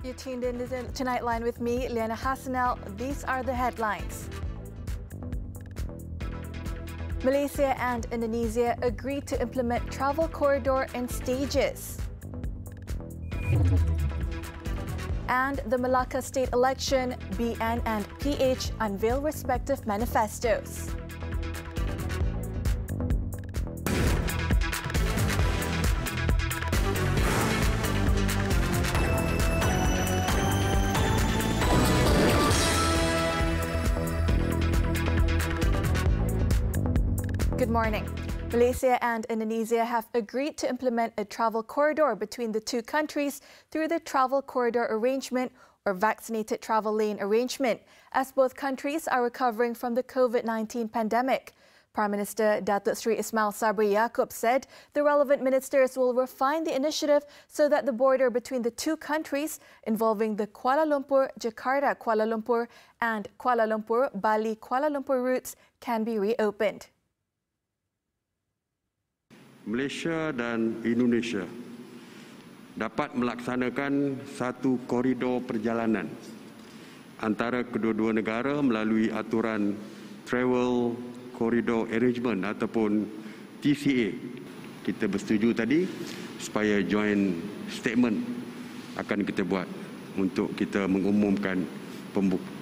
You tuned in to Nightline with me, Liyana Hassanel. These are the headlines. Malaysia and Indonesia agreed to implement travel corridor in stages. And the Malacca state election, BN and PH unveil respective manifestos. Good morning. Malaysia and Indonesia have agreed to implement a travel corridor between the two countries through the Travel Corridor Arrangement or Vaccinated Travel Lane Arrangement, as both countries are recovering from the COVID-19 pandemic. Prime Minister Datuk Seri Ismail Sabri Yaakob said the relevant ministers will refine the initiative so that the border between the two countries involving the Kuala Lumpur, Jakarta, Kuala Lumpur and Kuala Lumpur, Bali, Kuala Lumpur routes can be reopened. Malaysia dan Indonesia dapat melaksanakan satu koridor perjalanan antara kedua-dua negara melalui aturan Travel Corridor Arrangement ataupun TCA. Kita bersetuju tadi supaya joint statement akan kita buat untuk kita mengumumkan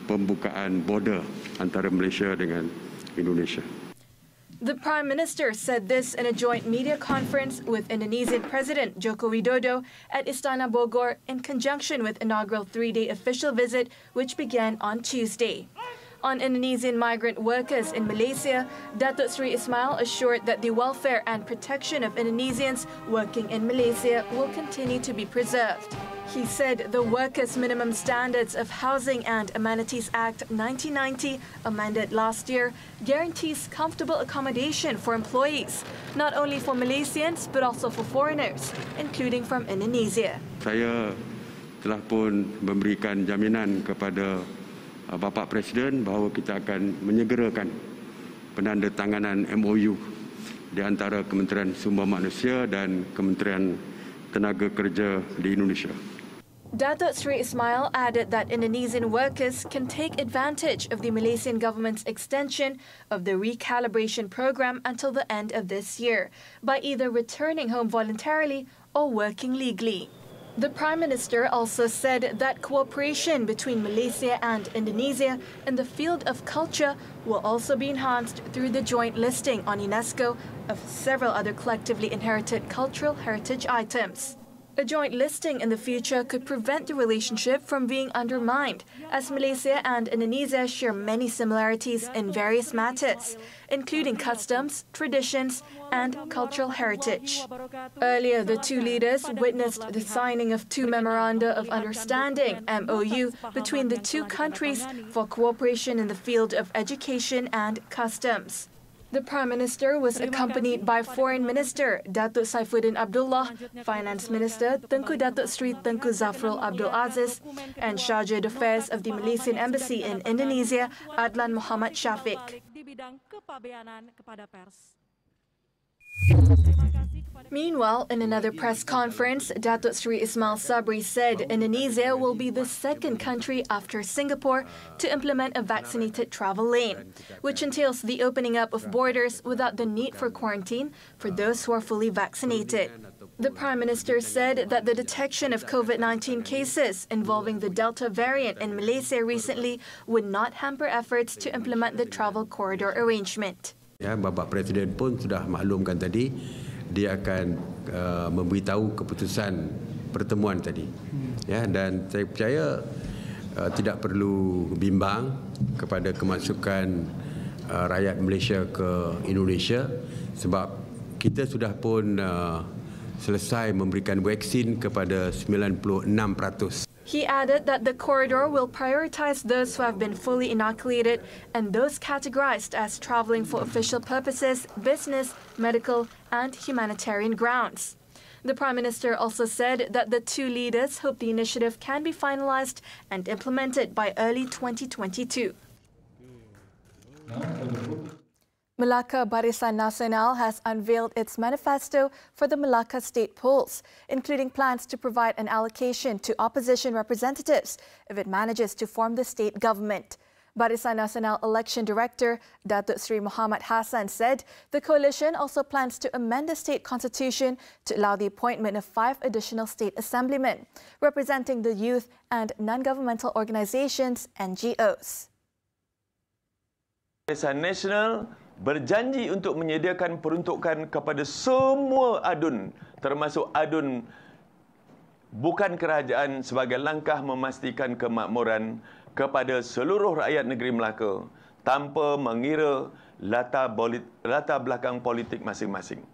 pembukaan border antara Malaysia dengan Indonesia. The Prime Minister said this in a joint media conference with Indonesian President Joko Widodo at Istana Bogor in conjunction with inaugural three-day official visit which began on Tuesday. On Indonesian migrant workers in Malaysia, Datuk Seri Ismail assured that the welfare and protection of Indonesians working in Malaysia will continue to be preserved. He said the Workers' Minimum Standards of Housing and Amenities Act 1990, amended last year, guarantees comfortable accommodation for employees, not only for Malaysians but also for foreigners, including from Indonesia. Saya telah pun memberikan jaminan kepada Bapak Presiden bahawa kita akan menyegerakan penandatanganan MOU di antara Kementerian Sumber Manusia dan Kementerian Tenaga Kerja di Indonesia. Datuk Seri Ismail added that Indonesian workers can take advantage of the Malaysian government's extension of the recalibration program until the end of this year by either returning home voluntarily or working legally. The Prime Minister also said that cooperation between Malaysia and Indonesia in the field of culture will also be enhanced through the joint listing on UNESCO of several other collectively inherited cultural heritage items. A joint listing in the future could prevent the relationship from being undermined, as Malaysia and Indonesia share many similarities in various matters, including customs, traditions, and cultural heritage. Earlier, the two leaders witnessed the signing of two Memoranda of Understanding, MOU, between the two countries for cooperation in the field of education and customs. The Prime Minister was accompanied by Foreign Minister Datuk Saifuddin Abdullah, Finance Minister Tengku Datuk Seri Tengku Zafrul Abdul Aziz, and Charge d'Affaires of the Malaysian Embassy in Indonesia, Adlan Muhammad Syafiq. Meanwhile, in another press conference, Datuk Seri Ismail Sabri said Indonesia will be the second country after Singapore to implement a vaccinated travel lane, which entails the opening up of borders without the need for quarantine for those who are fully vaccinated. The Prime Minister said that the detection of COVID-19 cases involving the Delta variant in Malaysia recently would not hamper efforts to implement the travel corridor arrangement. Ya, Bapak Presiden pun sudah maklumkan tadi, dia akan memberitahu keputusan pertemuan tadi. Ya, dan saya percaya tidak perlu bimbang kepada kemasukan rakyat Malaysia ke Indonesia sebab kita sudah pun selesai memberikan vaksin kepada 96%. He added that the corridor will prioritize those who have been fully inoculated and those categorized as traveling for official purposes, business, medical, and humanitarian grounds. The Prime Minister also said that the two leaders hope the initiative can be finalized and implemented by early 2022. Melaka Barisan Nasional has unveiled its manifesto for the Melaka state polls, including plans to provide an allocation to opposition representatives if it manages to form the state government. Barisan Nasional Election Director Datuk Sri Muhammad Hassan said the coalition also plans to amend the state constitution to allow the appointment of 5 additional state assemblymen, representing the youth and non-governmental organisations (NGOs). Barisan Nasional berjanji untuk menyediakan peruntukan kepada semua adun, termasuk adun bukan kerajaan, sebagai langkah memastikan kemakmuran kepada seluruh rakyat negeri Melaka tanpa mengira latar belakang politik masing-masing.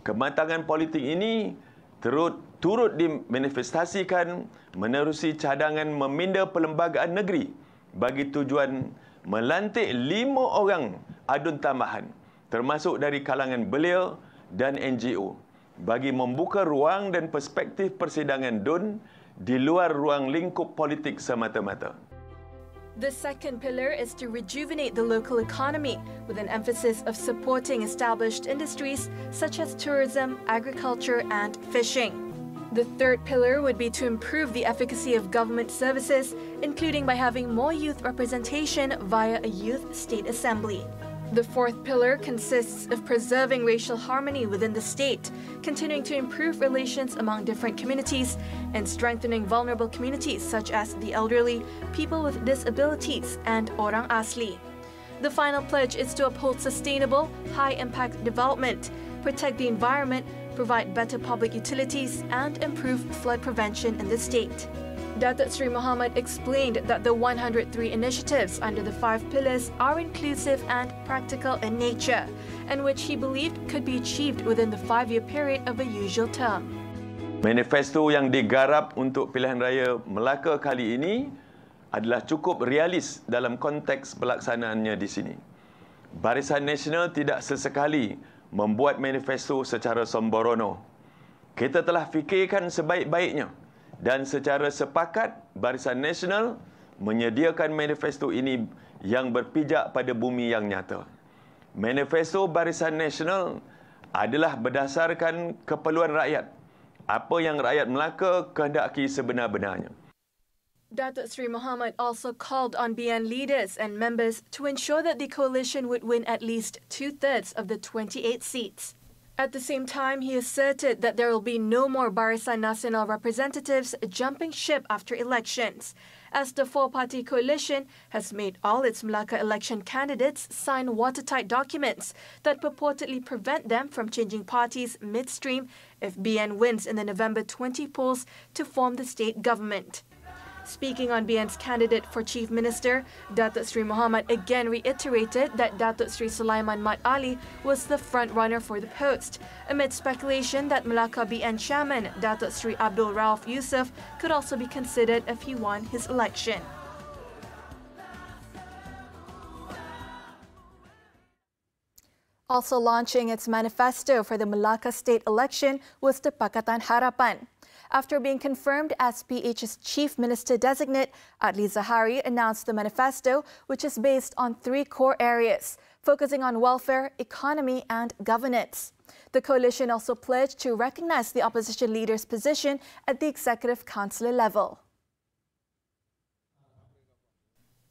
Kematangan politik ini turut dimanifestasikan menerusi cadangan meminda perlembagaan negeri bagi tujuan melantik 5 orang adun tambahan, termasuk dari kalangan belia dan NGO, bagi membuka ruang dan perspektif persidangan DUN di luar ruang lingkup politik semata-mata. The second pillar is to rejuvenate the local economy with an emphasis of supporting established industries such as tourism, agriculture and fishing. The third pillar would be to improve the efficacy of government services, including by having more youth representation via a youth state assembly. The fourth pillar consists of preserving racial harmony within the state, continuing to improve relations among different communities, and strengthening vulnerable communities such as the elderly, people with disabilities, and orang asli. The final pledge is to uphold sustainable, high-impact development, protect the environment, provide better public utilities, and improve flood prevention in the state. Datuk Sri Muhammad explained that the 103 initiatives under the 5 pillars are inclusive and practical in nature, and which he believed could be achieved within the 5-year period of a usual term. Manifesto yang digarap untuk pilihan raya Melaka kali ini adalah cukup realis dalam konteks pelaksanaannya di sini. Barisan Nasional tidak sesekali membuat manifesto secara sembrono. Kita telah fikirkan sebaik-baiknya dan secara sepakat Barisan Nasional menyediakan manifesto ini yang berpijak pada bumi yang nyata. Manifesto Barisan Nasional adalah berdasarkan keperluan rakyat, apa yang rakyat Melaka kehendaki sebenar-benarnya. Datuk Sri Muhammad also called on BN leaders and members to ensure that the coalition would win at least 2/3 of the 28 seats. At the same time, he asserted that there will be no more Barisan Nasional representatives jumping ship after elections, as the 4-party coalition has made all its Melaka election candidates sign watertight documents that purportedly prevent them from changing parties midstream if BN wins in the November 20 polls to form the state government. Speaking on BN's candidate for Chief Minister, Datuk Sri Muhammad again reiterated that Datuk Sri Sulaiman Mat Ali was the front-runner for the post, amid speculation that Melaka BN Chairman Datuk Sri Abdul Rauf Yusof could also be considered if he won his election. Also launching its manifesto for the Melaka state election was the Pakatan Harapan. After being confirmed as PH's Chief Minister-designate, Adli Zahari announced the manifesto, which is based on 3 core areas, focusing on welfare, economy and governance. The coalition also pledged to recognize the opposition leader's position at the Executive Councillor level.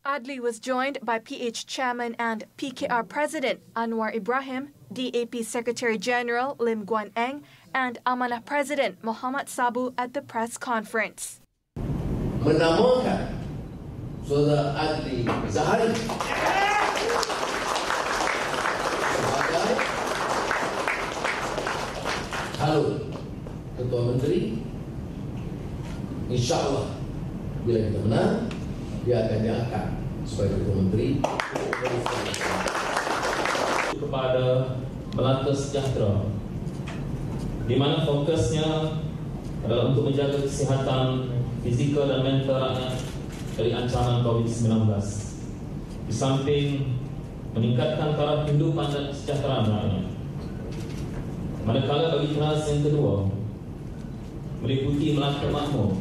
Adli was joined by PH Chairman and PKR President Anwar Ibrahim, DAP Secretary General Lim Guan Eng, and Amanah President Muhammad Sabu at the press conference. Menamakan Saudara Adli Zahari sebagai calon Ketua Menteri. InsyaAllah bila kita menang, dia akan diangkat sebagai Ketua Menteri. Kepada Melaka Sejahtera, di mana fokusnya adalah untuk menjaga kesihatan fizikal dan mental rakyat dari ancaman COVID-19. Di samping meningkatkan taraf kehidupan dan kesejahteraan rakyat. Manakala bagi generasi yang kedua, meliputi Melaka Makmur,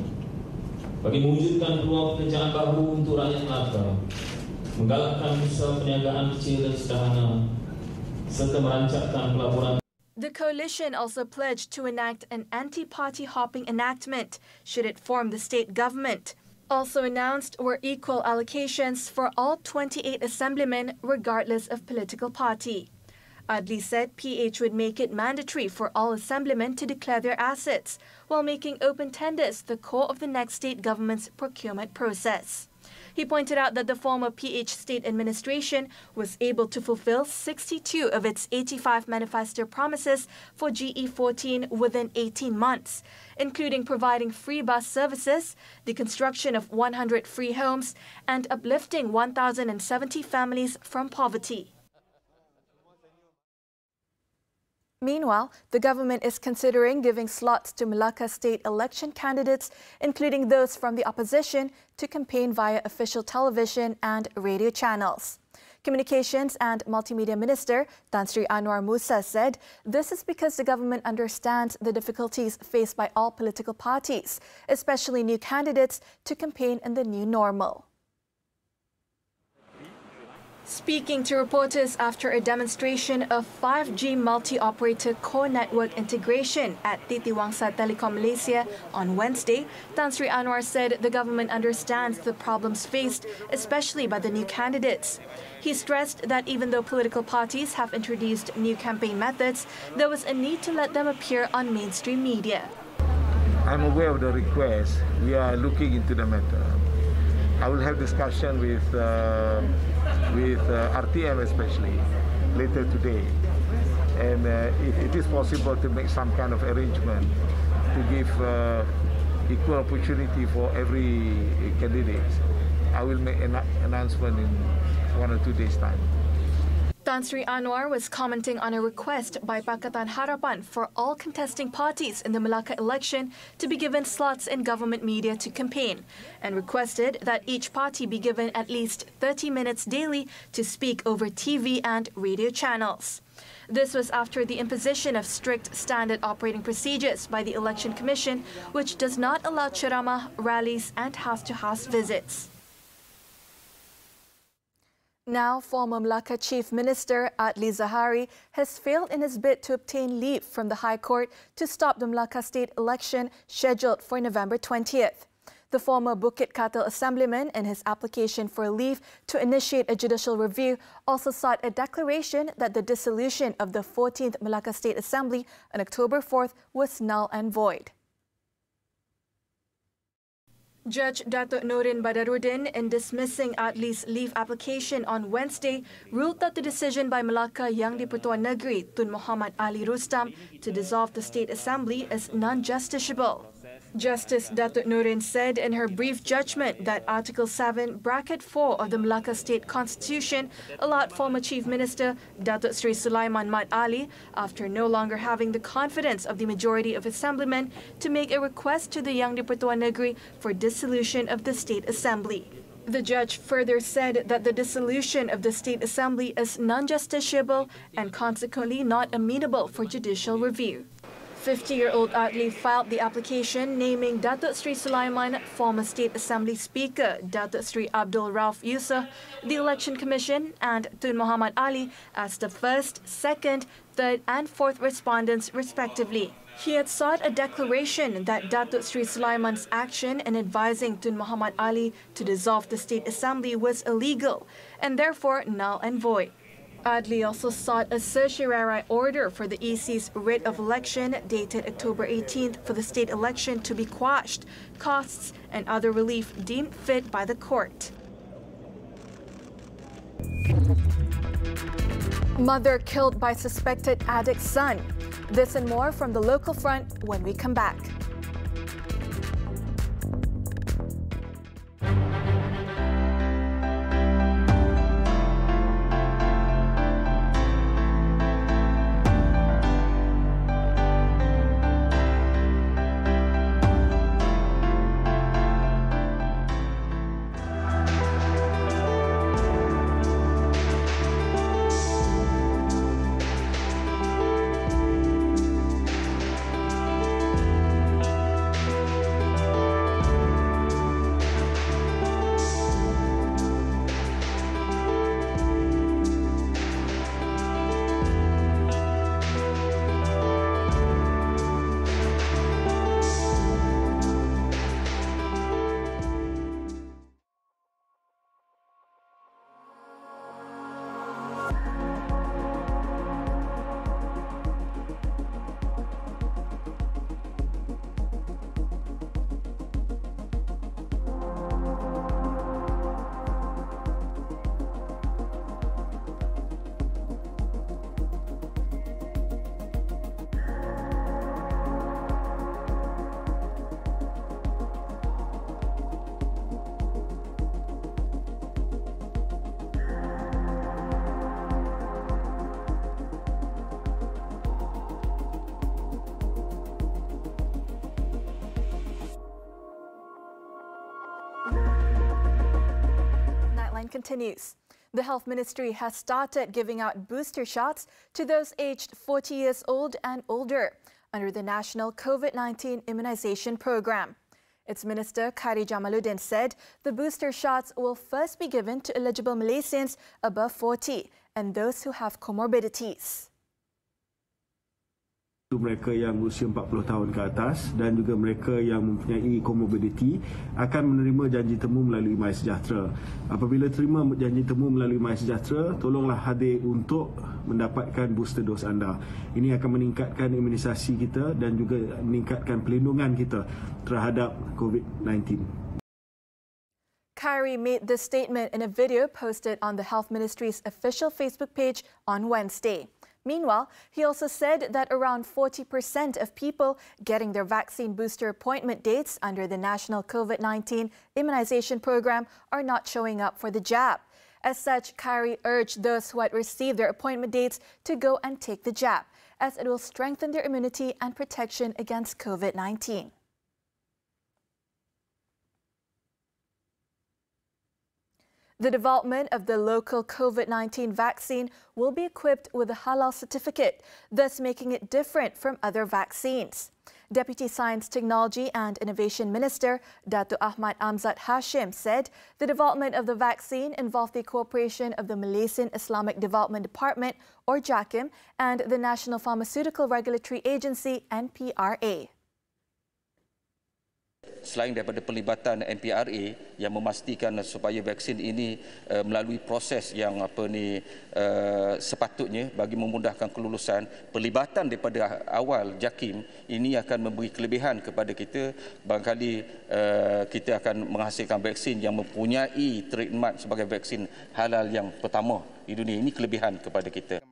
bagi mewujudkan peluang pekerjaan baru untuk rakyat Melaka, menggalakkan usaha perniagaan kecil dan sederhana, serta merancangkan pelaburan. The coalition also pledged to enact an anti-party hopping enactment should it form the state government. Also announced were equal allocations for all 28 assemblymen regardless of political party. Adli said PH would make it mandatory for all assemblymen to declare their assets, while making open tenders the core of the next state government's procurement process. He pointed out that the former PH state administration was able to fulfill 62 of its 85 manifesto promises for GE14 within 18 months, including providing free bus services, the construction of 100 free homes, and uplifting 1,070 families from poverty. Meanwhile, the government is considering giving slots to Melaka state election candidates, including those from the opposition, to campaign via official television and radio channels. Communications and Multimedia Minister Tan Sri Anwar Musa said this is because the government understands the difficulties faced by all political parties, especially new candidates, to campaign in the new normal. Speaking to reporters after a demonstration of 5G multi-operator core network integration at Titiwangsa Telekom Malaysia on Wednesday, Tan Sri Anwar said the government understands the problems faced, especially by the new candidates. He stressed that even though political parties have introduced new campaign methods, there was a need to let them appear on mainstream media. I'm aware of the request. We are looking into the matter. I will have discussion with RTM especially later today, and if it is possible to make some kind of arrangement to give equal opportunity for every candidate, I will make an announcement in 1 or 2 days' time. Tan Sri Anwar was commenting on a request by Pakatan Harapan for all contesting parties in the Melaka election to be given slots in government media to campaign, and requested that each party be given at least 30 minutes daily to speak over TV and radio channels. This was after the imposition of strict standard operating procedures by the Election Commission, which does not allow ceramah, rallies and house-to-house visits. Now, former Melaka Chief Minister Adli Zahari has failed in his bid to obtain leave from the High Court to stop the Melaka state election scheduled for November 20th. The former Bukit Katil Assemblyman, in his application for leave to initiate a judicial review, also sought a declaration that the dissolution of the 14th Melaka State Assembly on October 4th was null and void. Judge Datuk Norin Badaruddin, in dismissing Adli's leave application on Wednesday, ruled that the decision by Melaka Yang di-Pertuan Negeri Tun Muhammad Ali Rustam to dissolve the State Assembly is non-justiciable. Justice Datuk Norin said in her brief judgment that Article 7, Bracket 4 of the Melaka State Constitution allowed former Chief Minister Datuk Sri Sulaiman Mat Ali, after no longer having the confidence of the majority of assemblymen, to make a request to the Yang di-Pertuan Negeri for dissolution of the State Assembly. The judge further said that the dissolution of the State Assembly is non-justiciable and consequently not amenable for judicial review. 50-year-old Adli filed the application naming Datuk Sri Sulaiman, former State Assembly Speaker Datuk Sri Abdul Rauf Yusof, the Election Commission and Tun Muhammad Ali as the first, second, third and fourth respondents respectively. He had sought a declaration that Datuk Sri Sulaiman's action in advising Tun Muhammad Ali to dissolve the State Assembly was illegal and therefore null and void. Adli also sought a certiorari order for the EC's writ of election dated October 18th for the state election to be quashed, costs and other relief deemed fit by the court. Mother killed by suspected addict son. This and more from the local front when we come back. Nightline continues. The Health Ministry has started giving out booster shots to those aged 40 years old and older under the National COVID-19 Immunization Program. Its Minister Khairy Jamaluddin said the booster shots will first be given to eligible Malaysians above 40 and those who have comorbidities. Mereka yang usia 40 tahun ke atas dan juga mereka yang mempunyai komorbiditi akan menerima janji temu melalui MySejahtera. Apabila terima janji temu melalui MySejahtera, tolonglah hadir untuk mendapatkan booster dos anda. Ini akan meningkatkan imunisasi kita dan juga meningkatkan pelindungan kita terhadap COVID-19. Khairy made this statement in a video posted on the Health Ministry's official Facebook page on Wednesday. Meanwhile, he also said that around 40% of people getting their vaccine booster appointment dates under the National COVID-19 Immunization Program are not showing up for the jab. As such, Khairy urged those who had received their appointment dates to go and take the jab, as it will strengthen their immunity and protection against COVID-19. The development of the local COVID-19 vaccine will be equipped with a halal certificate, thus making it different from other vaccines. Deputy Science, Technology and Innovation Minister Dato' Ahmad Amzad Hashim said the development of the vaccine involved the cooperation of the Malaysian Islamic Development Department, or JAKIM, and the National Pharmaceutical Regulatory Agency, NPRA. Selain daripada pelibatan NPRA yang memastikan supaya vaksin ini melalui proses yang sepatutnya bagi memudahkan kelulusan, pelibatan daripada awal JAKIM ini akan memberi kelebihan kepada kita. Barangkali kita akan menghasilkan vaksin yang mempunyai trademark sebagai vaksin halal yang pertama di dunia. Ini kelebihan kepada kita.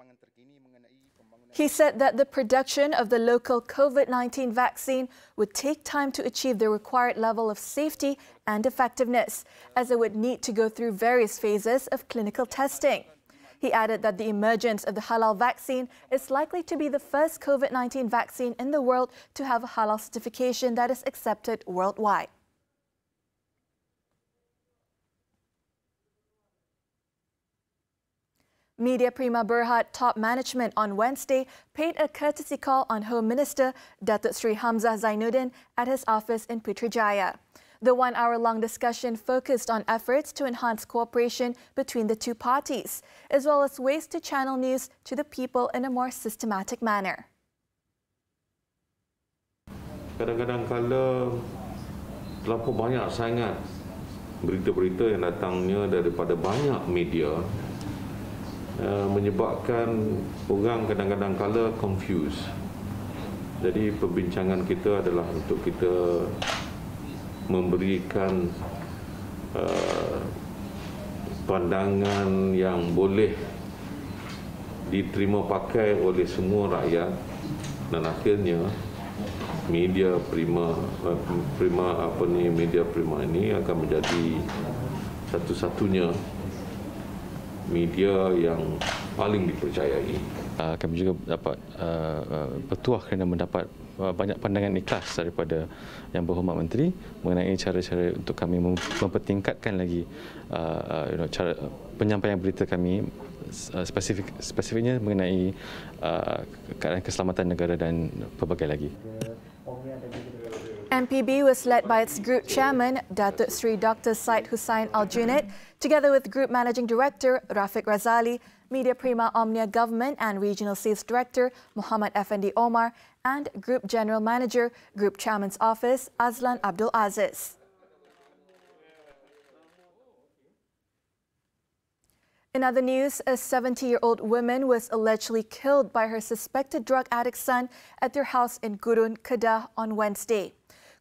He said that the production of the local COVID-19 vaccine would take time to achieve the required level of safety and effectiveness, as it would need to go through various phases of clinical testing. He added that the emergence of the halal vaccine is likely to be the first COVID-19 vaccine in the world to have a halal certification that is accepted worldwide. Media Prima Berhad top management on Wednesday paid a courtesy call on Home Minister Datuk Sri Hamzah Zainuddin at his office in Putrajaya. The one-hour-long discussion focused on efforts to enhance cooperation between the two parties, as well as ways to channel news to the people in a more systematic manner. Kadang-kadang kala terlalu banyak sangat berita-berita yang datangnya daripada banyak media, menyebabkan orang kadang-kadang kala confused. Jadi perbincangan kita adalah untuk kita memberikan pandangan yang boleh diterima pakai oleh semua rakyat, dan akhirnya media prima ini akan menjadi satu-satunya media yang paling dipercayai. Kami juga dapat bertuah kerana mendapat banyak pandangan ikhlas daripada Yang Berhormat Menteri mengenai cara-cara untuk kami mempertingkatkan lagi cara penyampaian berita kami, spesifiknya mengenai keadaan keselamatan negara dan pelbagai lagi. MPB was led by its Group Chairman, Datuk Sri Dr. Syed Hussain Al-Junaid, together with Group Managing Director Rafiq Razali, Media Prima Omnia Government and Regional Sales Director Muhammad Effendi Omar, and Group General Manager, Group Chairman's Office Azlan Abdul Aziz. In other news, a 70-year-old woman was allegedly killed by her suspected drug addict son at their house in Gurun, Kedah on Wednesday.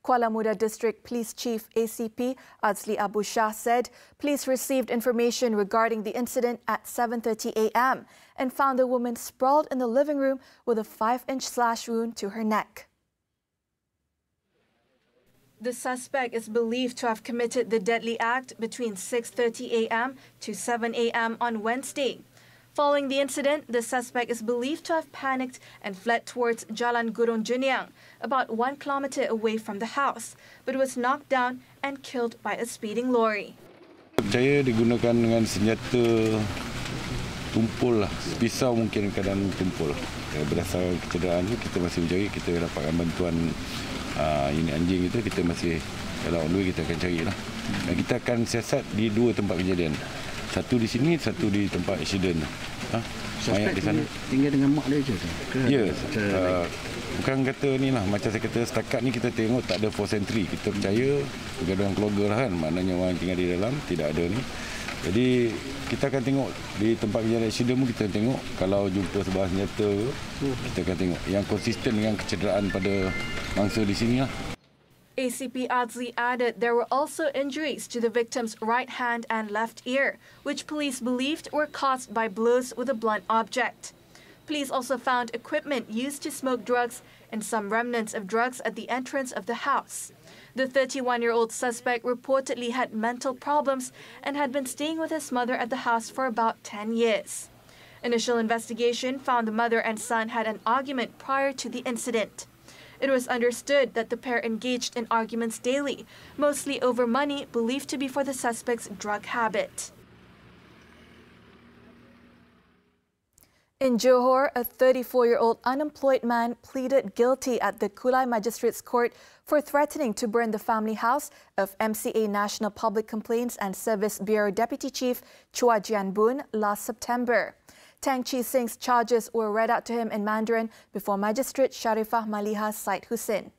Kuala Muda District Police Chief ACP Azli Abu Shah said police received information regarding the incident at 7:30 a.m. and found the woman sprawled in the living room with a 5-inch slash wound to her neck. The suspect is believed to have committed the deadly act between 6:30 a.m. to 7 a.m. on Wednesday. Following the incident, the suspect is believed to have panicked and fled towards Jalan Gurun Juniang, about 1 kilometre away from the house, but was knocked down and killed by a speeding lorry. percaya digunakan dengan senjata tumpul lah, pisau mungkin kadang tumpul. Berdasarkan kecederaan itu kita masih mencari, kita dapatkan bantuan unit anjing itu, kita masih kalau on the way kita akan cari lah. Dan kita akan siasat di 2 tempat kejadian. Satu di sini, satu di tempat insiden. Mayat di sana. Tinggal dengan mak dia je tu? Ya, bukan kata ni lah, macam saya kata setakat ni kita tengok tak ada force entry. Kita percaya pergaduhan keluarga lah kan, maknanya orang yang tinggal di dalam tidak ada ni. Jadi kita akan tengok di tempat kejadian insiden pun kita tengok kalau jumpa sebuah senjata kita akan tengok yang konsisten dengan kecederaan pada mangsa di sini lah. ACP Adzli added there were also injuries to the victim's right hand and left ear, which police believed were caused by blows with a blunt object. Police also found equipment used to smoke drugs and some remnants of drugs at the entrance of the house. The 31-year-old suspect reportedly had mental problems and had been staying with his mother at the house for about 10 years. Initial investigation found the mother and son had an argument prior to the incident. It was understood that the pair engaged in arguments daily, mostly over money believed to be for the suspect's drug habit. In Johor, a 34-year-old unemployed man pleaded guilty at the Kulai Magistrates Court for threatening to burn the family house of MCA National Public Complaints and Service Bureau Deputy Chief Chua Jian Boon last September. Tang Chi Singh's charges were read out to him in Mandarin before Magistrate Sharifah Maliha Said Hussein.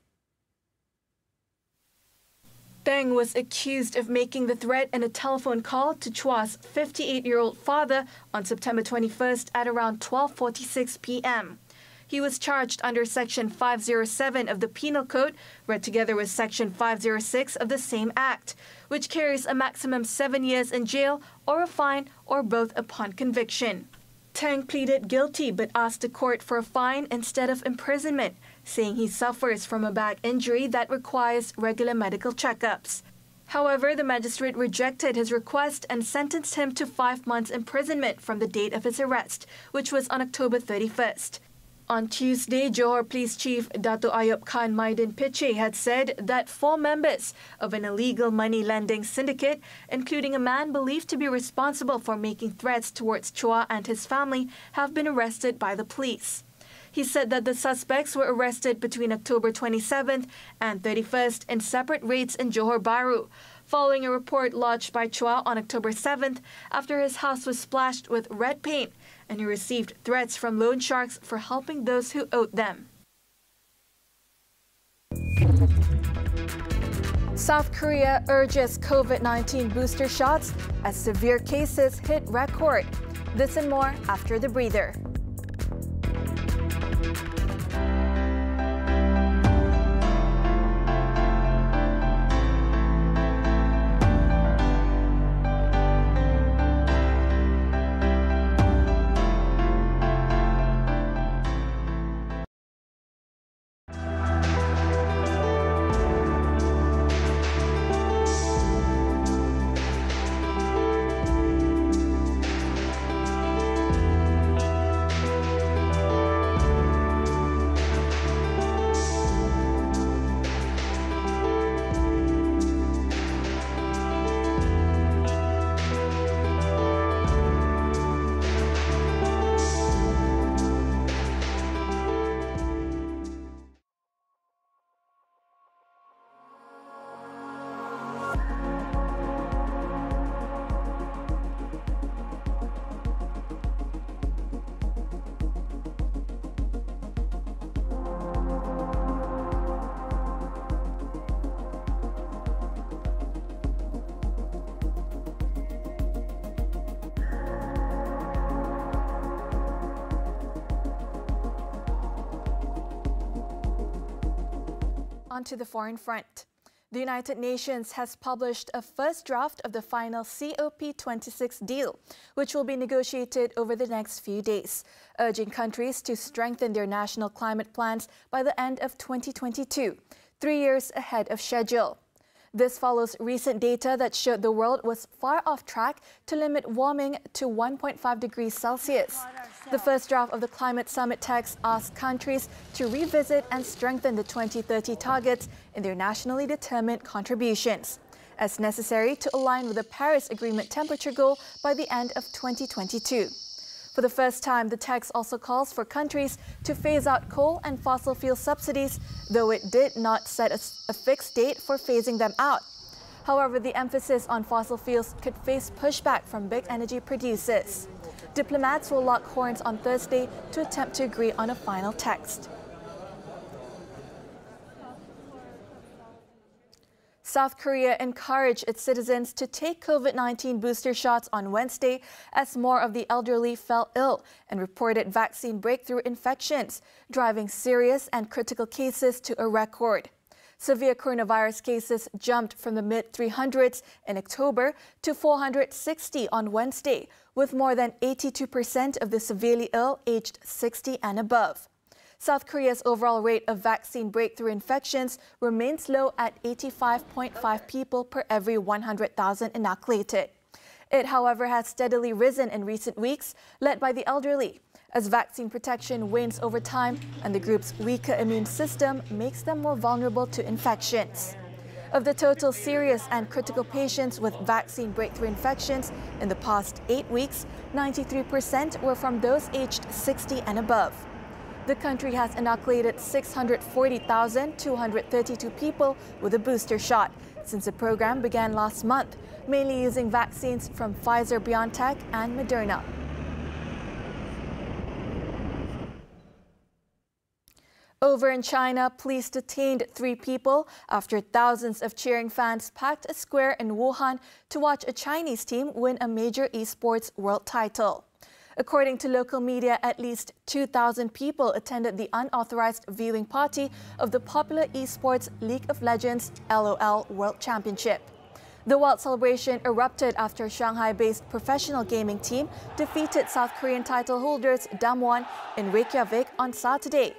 Tang was accused of making the threat in a telephone call to Chua's 58-year-old father on September 21st at around 12:46 p.m. He was charged under Section 507 of the Penal Code, read together with Section 506 of the same Act, which carries a maximum 7 years in jail or a fine or both upon conviction. Tang pleaded guilty but asked the court for a fine instead of imprisonment, saying he suffers from a back injury that requires regular medical checkups. However, the magistrate rejected his request and sentenced him to 5 months imprisonment from the date of his arrest, which was on October 31st. On Tuesday, Johor Police Chief Dato' Ayub Khan Maidin Piche had said that 4 members of an illegal money lending syndicate, including a man believed to be responsible for making threats towards Chua and his family, have been arrested by the police. He said that the suspects were arrested between October 27th and 31st in separate raids in Johor Bahru, following a report lodged by Chua on October 7th after his house was splashed with red paint and he received threats from loan sharks for helping those who owed them. South Korea urges COVID-19 booster shots as severe cases hit record. This and more after the breather. Onto the foreign front. The United Nations has published a first draft of the final COP26 deal, which will be negotiated over the next few days, urging countries to strengthen their national climate plans by the end of 2022, 3 years ahead of schedule. This follows recent data that showed the world was far off track to limit warming to 1.5 degrees Celsius. The first draft of the Climate Summit text asks countries to revisit and strengthen the 2030 targets in their nationally determined contributions. as necessary to align with the Paris Agreement temperature goal by the end of 2022. For the first time, the text also calls for countries to phase out coal and fossil fuel subsidies, though it did not set a fixed date for phasing them out. However, the emphasis on fossil fuels could face pushback from big energy producers. Diplomats will lock horns on Thursday to attempt to agree on a final text. South Korea encouraged its citizens to take COVID-19 booster shots on Wednesday as more of the elderly fell ill and reported vaccine breakthrough infections, driving serious and critical cases to a record. Severe coronavirus cases jumped from the mid-300s in October to 460 on Wednesday, with more than 82% of the severely ill aged 60 and above. South Korea's overall rate of vaccine breakthrough infections remains low at 85.5 people per every 100,000 inoculated. It, however, has steadily risen in recent weeks, led by the elderly, as vaccine protection wanes over time and the group's weaker immune system makes them more vulnerable to infections. Of the total serious and critical patients with vaccine breakthrough infections in the past 8 weeks, 93% were from those aged 60 and above. The country has inoculated 640,232 people with a booster shot since the program began last month, mainly using vaccines from Pfizer-BioNTech and Moderna. Over in China, police detained 3 people after thousands of cheering fans packed a square in Wuhan to watch a Chinese team win a major esports world title. According to local media, at least 2,000 people attended the unauthorized viewing party of the popular esports League of Legends LOL World Championship. The wild celebration erupted after Shanghai-based professional gaming team defeated South Korean title holders Damwon in Reykjavik on Saturday.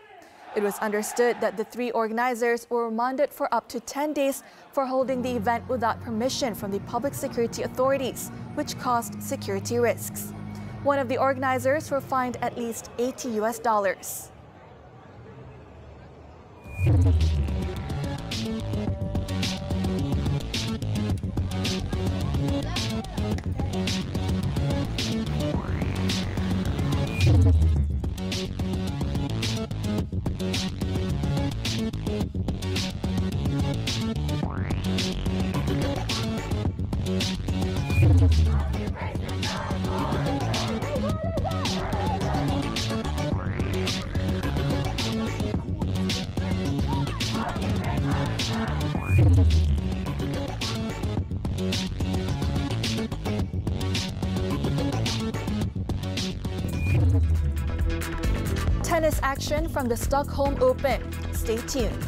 It was understood that the 3 organizers were remanded for up to 10 days for holding the event without permission from the public security authorities, which caused security risks. One of the organizers were fined at least $80. Tennis action from the Stockholm Open. Stay tuned.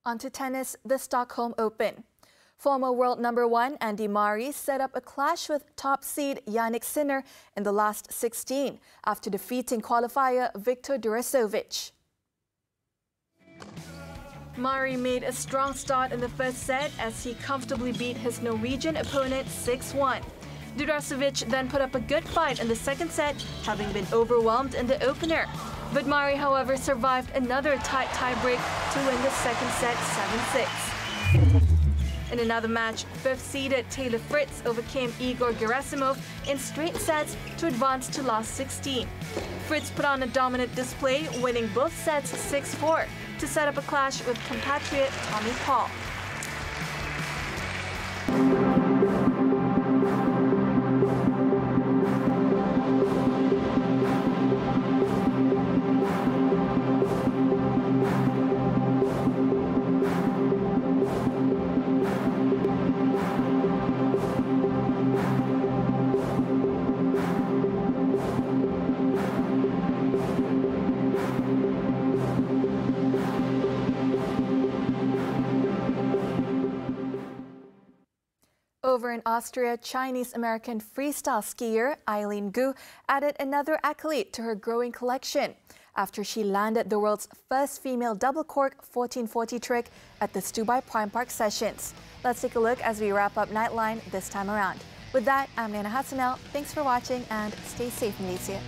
Onto tennis, the Stockholm Open. Former world number 1 Andy Murray set up a clash with top seed Jannik Sinner in the last 16 after defeating qualifier Viktor Durasovic. Murray made a strong start in the first set as he comfortably beat his Norwegian opponent 6-1. Durasovic then put up a good fight in the second set, having been overwhelmed in the opener. But Murray, however, survived another tight tiebreak to win the second set 7-6. In another match, 5th-seeded Taylor Fritz overcame Igor Gerasimov in straight sets to advance to last 16. Fritz put on a dominant display, winning both sets 6-4 to set up a clash with compatriot Tommy Paul. Over in Austria, Chinese-American freestyle skier Eileen Gu added another accolade to her growing collection after she landed the world's first female double cork 1440 trick at the Dubai Prime Park Sessions. Let's take a look as we wrap up Nightline this time around. With that, I'm Liyana Hassanel. Thanks for watching and stay safe, Malaysia.